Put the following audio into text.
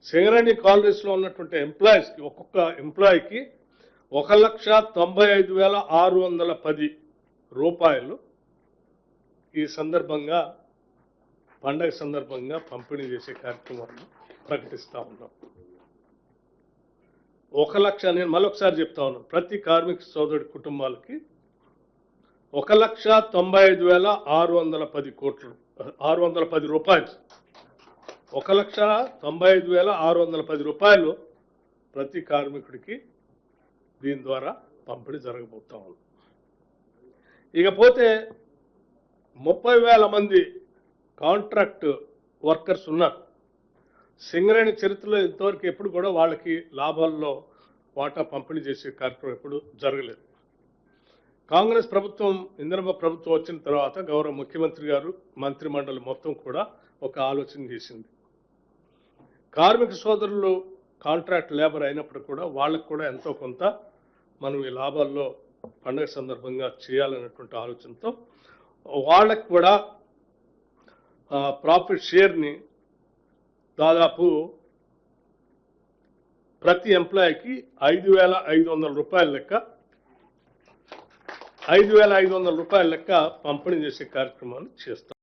సింగరేణి కాలనీస్లో ఉన్నటువంటి ఎంప్లాయీస్కి ఒక్కొక్క ఎంప్లాయీకి 1,95,610 రూపాయలు ఈ సందర్భంగా పండగ సందర్భంగా పంపిణీ చేసే కార్యక్రమాన్ని ప్రకటిస్తూ ఉన్నాం. 1 లక్ష, నేను మళ్ళొకసారి చెప్తా ఉన్నాను, ప్రతి కార్మిక సోదరుడి కుటుంబాలకి 1,95,610 రూపాయలు, 1,95,610 రూపాయలు ప్రతి కార్మికుడికి దీని ద్వారా పంపిణీ జరగబోతా ఉంది. ఇకపోతే 30,000 మంది కాంట్రాక్ట్ వర్కర్స్ ఉన్నారు. సింగరేణి చరిత్రలో ఇంతవరకు ఎప్పుడు కూడా వాళ్ళకి లాభాల్లో వాటా పంపిణీ చేసే కార్యక్రమం ఎప్పుడు జరగలేదు. కాంగ్రెస్ ప్రభుత్వం, ఇందిరమ్మ ప్రభుత్వం వచ్చిన తర్వాత గౌరవ ముఖ్యమంత్రి గారు, మంత్రి మండలి మొత్తం కూడా ఒక ఆలోచన చేసింది. కార్మిక సోదరులు కాంట్రాక్ట్ లేబర్ అయినప్పుడు కూడా వాళ్ళకు కూడా ఎంతో కొంత మనం ఈ లాభాల్లో పండుగ సందర్భంగా చేయాలనేటువంటి ఆలోచనతో వాళ్ళకు కూడా ప్రాఫిట్ షేర్ని దాదాపు ప్రతి ఎంప్లాయీకి 5,500 రూపాయల లెక్క 5,500 రూపాయల లెక్క పంపిణీ చేసే కార్యక్రమాన్ని చేస్తాం.